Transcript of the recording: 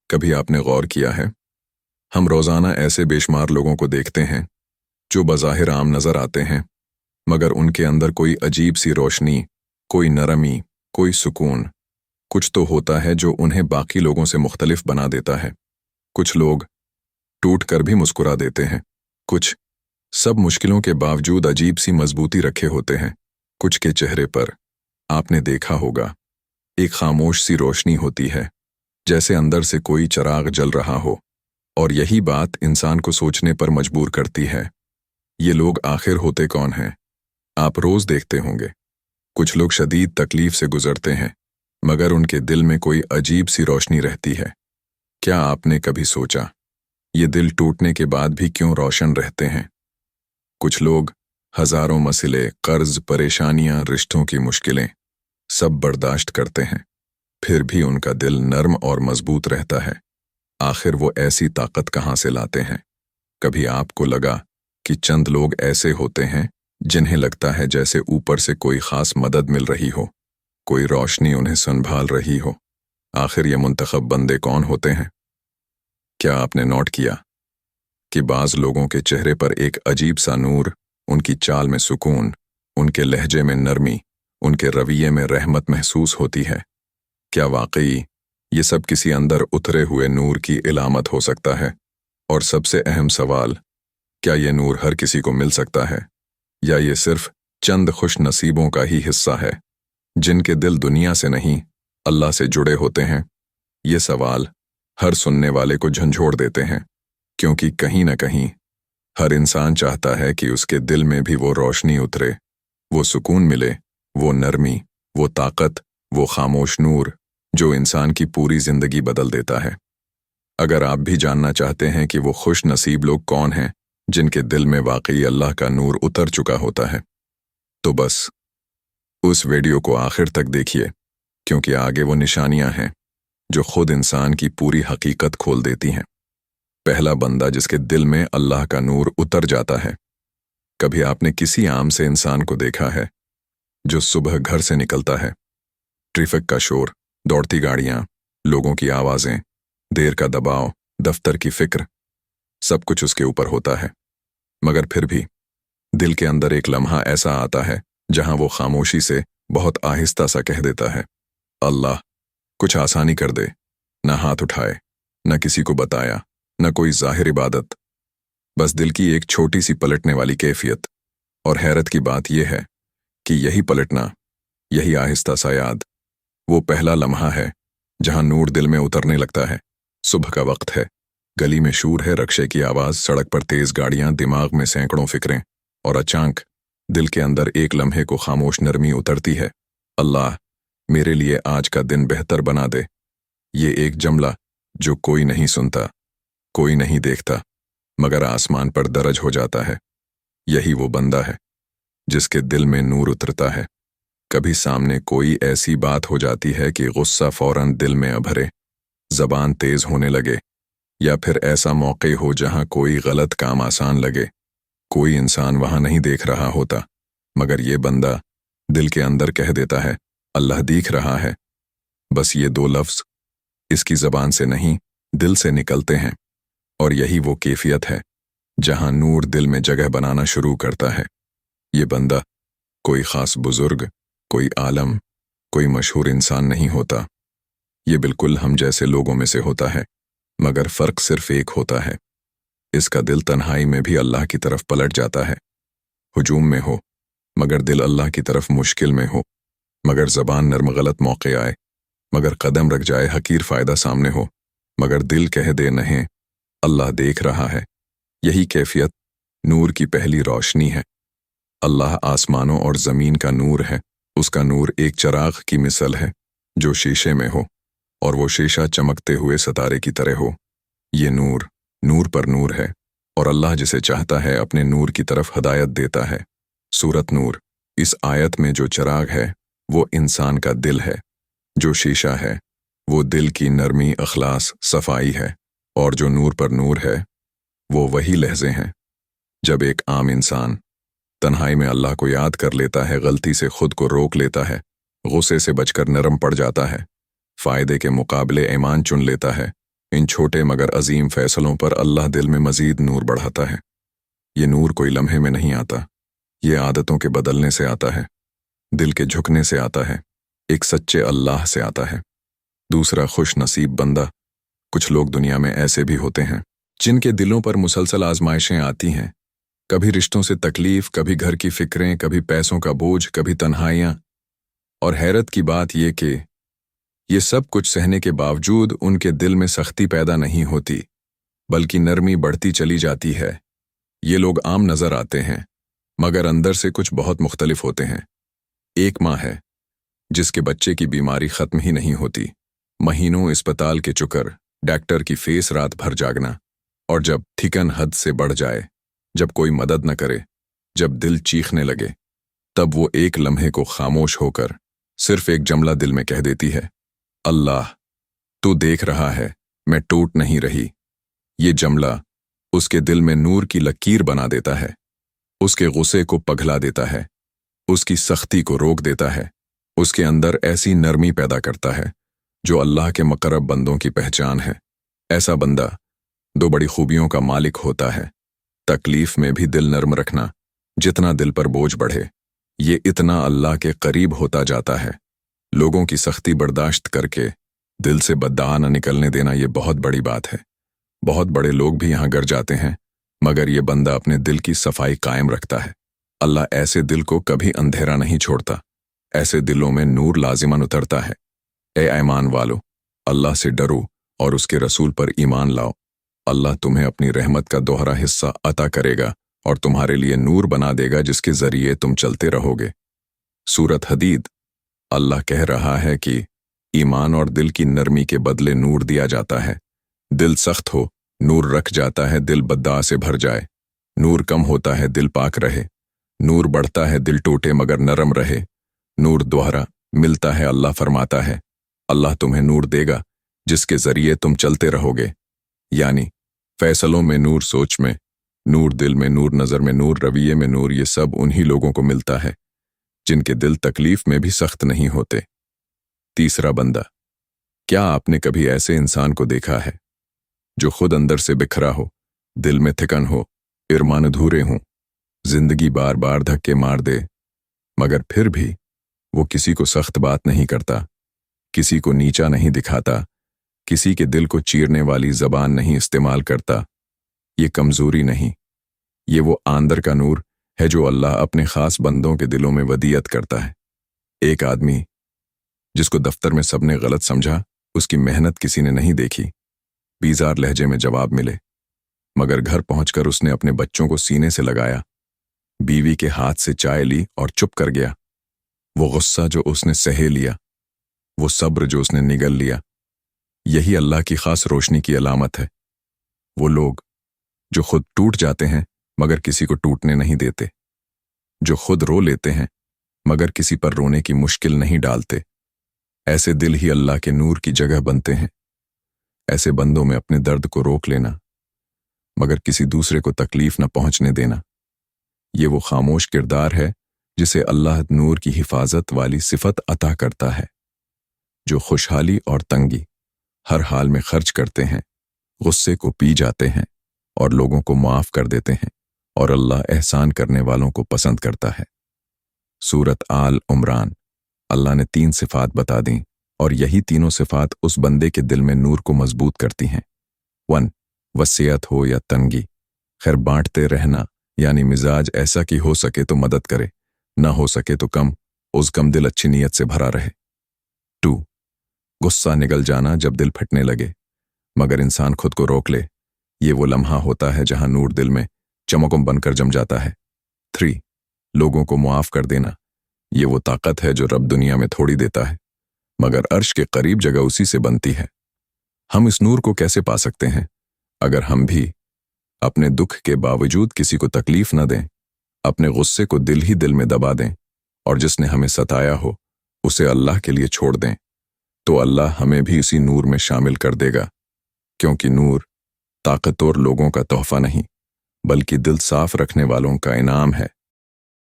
کبھی آپ نے غور کیا ہے، ہم روزانہ ایسے بے شمار لوگوں کو دیکھتے ہیں جو بظاہر عام نظر آتے ہیں، مگر ان کے اندر کوئی عجیب سی روشنی، کوئی نرمی، کوئی سکون، کچھ تو ہوتا ہے جو انہیں باقی لوگوں سے مختلف بنا دیتا ہے۔ کچھ لوگ ٹوٹ کر بھی مسکرا دیتے ہیں، کچھ سب مشکلوں کے باوجود عجیب سی مضبوطی رکھے ہوتے ہیں، کچھ کے چہرے پر آپ نے دیکھا ہوگا ایک خاموش سی روشنی ہوتی ہے، جیسے اندر سے کوئی چراغ جل رہا ہو، اور یہی بات انسان کو سوچنے پر مجبور کرتی ہے، یہ لوگ آخر ہوتے کون ہیں؟ آپ روز دیکھتے ہوں گے کچھ لوگ شدید تکلیف سے گزرتے ہیں، مگر ان کے دل میں کوئی عجیب سی روشنی رہتی ہے۔ کیا آپ نے کبھی سوچا یہ دل ٹوٹنے کے بعد بھی کیوں روشن رہتے ہیں؟ کچھ لوگ ہزاروں مسئلے، قرض، پریشانیاں، رشتوں کی مشکلیں سب برداشت کرتے ہیں، پھر بھی ان کا دل نرم اور مضبوط رہتا ہے۔ آخر وہ ایسی طاقت کہاں سے لاتے ہیں؟ کبھی آپ کو لگا کہ چند لوگ ایسے ہوتے ہیں جنہیں لگتا ہے جیسے اوپر سے کوئی خاص مدد مل رہی ہو، کوئی روشنی انہیں سنبھال رہی ہو؟ آخر یہ منتخب بندے کون ہوتے ہیں؟ کیا آپ نے نوٹ کیا کہ بعض لوگوں کے چہرے پر ایک عجیب سا نور، ان کی چال میں سکون، ان کے لہجے میں نرمی، ان کے رویے میں رحمت محسوس ہوتی ہے؟ کیا واقعی یہ سب کسی اندر اترے ہوئے نور کی علامت ہو سکتا ہے؟ اور سب سے اہم سوال، کیا یہ نور ہر کسی کو مل سکتا ہے، یا یہ صرف چند خوش نصیبوں کا ہی حصہ ہے جن کے دل دنیا سے نہیں اللہ سے جڑے ہوتے ہیں؟ یہ سوال ہر سننے والے کو جھنجھوڑ دیتے ہیں، کیونکہ کہیں نہ کہیں ہر انسان چاہتا ہے کہ اس کے دل میں بھی وہ روشنی اترے، وہ سکون ملے، وہ نرمی، وہ طاقت، وہ خاموش نور جو انسان کی پوری زندگی بدل دیتا ہے۔ اگر آپ بھی جاننا چاہتے ہیں کہ وہ خوش نصیب لوگ کون ہیں جن کے دل میں واقعی اللہ کا نور اتر چکا ہوتا ہے، تو بس اس ویڈیو کو آخر تک دیکھیے، کیونکہ آگے وہ نشانیاں ہیں جو خود انسان کی پوری حقیقت کھول دیتی ہیں۔ پہلا بندہ جس کے دل میں اللہ کا نور اتر جاتا ہے۔ کبھی آپ نے کسی عام سے انسان کو دیکھا ہے جو صبح گھر سے نکلتا ہے، ٹریفک کا شور، دوڑتی گاڑیاں، لوگوں کی آوازیں، دیر کا دباؤ، دفتر کی فکر، سب کچھ اس کے اوپر ہوتا ہے، مگر پھر بھی دل کے اندر ایک لمحہ ایسا آتا ہے جہاں وہ خاموشی سے بہت آہستہ سا کہہ دیتا ہے، اللہ کچھ آسانی کر دے۔ نہ ہاتھ اٹھائے، نہ کسی کو بتایا، نہ کوئی ظاہر عبادت، بس دل کی ایک چھوٹی سی پلٹنے والی کیفیت۔ اور حیرت کی بات یہ ہے کہ یہی پلٹنا، یہی آہستہ سا یاد، وہ پہلا لمحہ ہے جہاں نور دل میں اترنے لگتا ہے۔ صبح کا وقت ہے، گلی میں شور ہے، رکشے کی آواز، سڑک پر تیز گاڑیاں، دماغ میں سینکڑوں فکریں، اور اچانک دل کے اندر ایک لمحے کو خاموش نرمی اترتی ہے، اللہ میرے لیے آج کا دن بہتر بنا دے۔ یہ ایک جملہ جو کوئی نہیں سنتا، کوئی نہیں دیکھتا، مگر آسمان پر درج ہو جاتا ہے۔ یہی وہ بندہ ہے جس کے دل میں نور اترتا ہے۔ کبھی سامنے کوئی ایسی بات ہو جاتی ہے کہ غصہ فوراً دل میں ابھرے، زبان تیز ہونے لگے، یا پھر ایسا موقع ہو جہاں کوئی غلط کام آسان لگے، کوئی انسان وہاں نہیں دیکھ رہا ہوتا، مگر یہ بندہ دل کے اندر کہہ دیتا ہے، اللہ دیکھ رہا ہے۔ بس یہ دو لفظ اس کی زبان سے نہیں، دل سے نکلتے ہیں، اور یہی وہ کیفیت ہے جہاں نور دل میں جگہ بنانا شروع کرتا ہے۔ یہ بندہ کوئی خاص بزرگ، کوئی عالم، کوئی مشہور انسان نہیں ہوتا، یہ بالکل ہم جیسے لوگوں میں سے ہوتا ہے، مگر فرق صرف ایک ہوتا ہے، اس کا دل تنہائی میں بھی اللہ کی طرف پلٹ جاتا ہے۔ ہجوم میں ہو مگر دل اللہ کی طرف، مشکل میں ہو مگر زبان نرم، غلط موقع آئے مگر قدم رکھ جائے، حقیر فائدہ سامنے ہو مگر دل کہہ دے نہیں، اللہ دیکھ رہا ہے۔ یہی کیفیت نور کی پہلی روشنی ہے۔ اللہ آسمانوں اور زمین کا نور ہے، اس کا نور ایک چراغ کی مثل ہے جو شیشے میں ہو، اور وہ شیشہ چمکتے ہوئے ستارے کی طرح ہو۔ یہ نور نور پر نور ہے، اور اللہ جسے چاہتا ہے اپنے نور کی طرف ہدایت دیتا ہے۔ سورۃ نور، اس آیت میں جو چراغ ہے وہ انسان کا دل ہے، جو شیشہ ہے وہ دل کی نرمی، اخلاص، صفائی ہے، اور جو نور پر نور ہے وہ وہی لحظے ہیں جب ایک عام انسان تنہائی میں اللہ کو یاد کر لیتا ہے، غلطی سے خود کو روک لیتا ہے، غصے سے بچ کر نرم پڑ جاتا ہے، فائدے کے مقابلے ایمان چن لیتا ہے، इन छोटे मगर अजीम फैसलों पर अल्लाह दिल में मजीद नूर बढ़ाता है। ये नूर कोई लम्हे में नहीं आता, ये आदतों के बदलने से आता है, दिल के झुकने से आता है, एक सच्चे अल्लाह से आता है। दूसरा, खुश नसीब बंदा। कुछ लोग दुनिया में ऐसे भी होते हैं जिनके दिलों पर मुसलसल आजमाइशें आती हैं, कभी रिश्तों से तकलीफ, कभी घर की फिक्रें, कभी पैसों का बोझ, कभी तन्हाइयां। और हैरत की बात ये कि ये सब कुछ सहने के बावजूद उनके दिल में सख्ती पैदा नहीं होती, बल्कि नरमी बढ़ती चली जाती है। ये लोग आम नजर आते हैं, मगर अंदर से कुछ बहुत मुख्तलिफ होते हैं। एक माँ है जिसके बच्चे की बीमारी खत्म ही नहीं होती, महीनों अस्पताल के चुकर, डॉक्टर की फीस, रात भर जागना, और जब थिकन हद से बढ़ जाए, जब कोई मदद न करे, जब दिल चीखने लगे, तब वो एक लम्हे को खामोश होकर सिर्फ एक जुमला दिल में कह देती है, अल्लाह तू देख रहा है, मैं टूट नहीं रही। ये जुमला उसके दिल में नूर की लकीर बना देता है, उसके गुस्से को पघला देता है, उसकी सख्ती को रोक देता है, उसके अंदर ऐसी नरमी पैदा करता है जो अल्लाह के मुकर्रब बंदों की पहचान है। ऐसा बंदा दो बड़ी खूबियों का मालिक होता है। तकलीफ में भी दिल नर्म रखना। जितना दिल पर बोझ बढ़े, ये इतना अल्लाह के करीब होता जाता है। लोगों की सख्ती बर्दाश्त करके दिल से बद्दुआ न निकलने देना, ये बहुत बड़ी बात है। बहुत बड़े लोग भी यहाँ गिर जाते हैं, मगर ये बंदा अपने दिल की सफाई कायम रखता है। अल्लाह ऐसे दिल को कभी अंधेरा नहीं छोड़ता, ऐसे दिलों में नूर लाजिमन उतरता है। ए ईमान वालो, अल्लाह से डरो और उसके रसूल पर ईमान लाओ। अल्लाह तुम्हें अपनी रहमत का दोहरा हिस्सा अता करेगा और तुम्हारे लिए नूर बना देगा जिसके जरिए तुम चलते रहोगे। सूरत हदीद। अल्लाह कह रहा है कि ईमान और दिल की नरमी के बदले नूर दिया जाता है। दिल सख्त हो, नूर रख जाता है, दिल बद्दुआ से भर जाए। नूर कम होता है, दिल पाक रहे। नूर बढ़ता है, दिल टूटे मगर नरम रहे। नूर दोहरा मिलता है, अल्लाह फरमाता है, अल्लाह तुम्हें नूर देगा जिसके जरिए तुम चलते रहोगे। यानी फैसलों में नूर, सोच में नूर, दिल में नूर, नज़र में नूर, रवैये में नूर। ये सब उन्हीं लोगों को मिलता है जिनके दिल तकलीफ में भी सख्त नहीं होते। तीसरा बंदा। क्या आपने कभी ऐसे इंसान को देखा है जो खुद अंदर से बिखरा हो, दिल में थिकन हो, इरमान अधूरे हों, जिंदगी बार बार धक्के मार दे, मगर फिर भी वो किसी को सख्त बात नहीं करता, किसी को नीचा नहीं दिखाता, किसी के दिल को चीरने वाली जबान नहीं इस्तेमाल करता। ये कमजोरी नहीं, ये वो आंदर का नूर है जो अल्लाह अपने खास बंदों के दिलों में वदीयत करता है। एक आदमी जिसको दफ्तर में सबने गलत समझा, उसकी मेहनत किसी ने नहीं देखी, बीजार लहजे में जवाब मिले, मगर घर पहुंचकर उसने अपने बच्चों को सीने से लगाया, बीवी के हाथ से चाय ली और चुप कर गया। वो गुस्सा जो उसने सहे लिया, वो सब्र जो उसने निगल लिया, यही अल्लाह की खास रोशनी की अलामत है। वो लोग जो खुद टूट जाते हैं मगर किसी को टूटने नहीं देते, जो खुद रो लेते हैं मगर किसी पर रोने की मुश्किल नहीं डालते, ऐसे दिल ही अल्लाह के नूर की जगह बनते हैं। ऐसे बंदों में अपने दर्द को रोक लेना मगर किसी दूसरे को तकलीफ न पहुंचने देना, ये वो खामोश किरदार है जिसे अल्लाह नूर की हिफाजत वाली सिफत अता करता है। जो खुशहाली और तंगी हर हाल में खर्च करते हैं, गुस्से को पी जाते हैं और लोगों को माफ कर देते हैं, और अल्लाह एहसान करने वालों को पसंद करता है। सूरत आल उमरान। अल्लाह ने 3 सिफात बता दी और यही तीनों सिफात उस बंदे के दिल में नूर को मजबूत करती हैं। 1. वसीयत हो या तंगी, खैर बांटते रहना, यानी मिजाज ऐसा कि हो सके तो मदद करे, ना हो सके तो कम, उस कम दिल अच्छी नीयत से भरा रहे। 2. गुस्सा निगल जाना जब दिल फटने लगे मगर इंसान खुद को रोक ले, ये वो लम्हा होता है जहां नूर दिल में चमकों बनकर जम जाता है। 3. लोगों को मुआफ कर देना, ये वो ताकत है जो रब दुनिया में थोड़ी देता है मगर अर्श के करीब जगह उसी से बनती है। हम इस नूर को कैसे पा सकते हैं? अगर हम भी अपने दुख के बावजूद किसी को तकलीफ न दें, अपने गुस्से को दिल ही दिल में दबा दें और जिसने हमें सताया हो उसे अल्लाह के लिए छोड़ दें, तो अल्लाह हमें भी इसी नूर में शामिल कर देगा। क्योंकि नूर ताकतवर लोगों का तोहफा नहीं, बल्कि दिल साफ रखने वालों का इनाम है।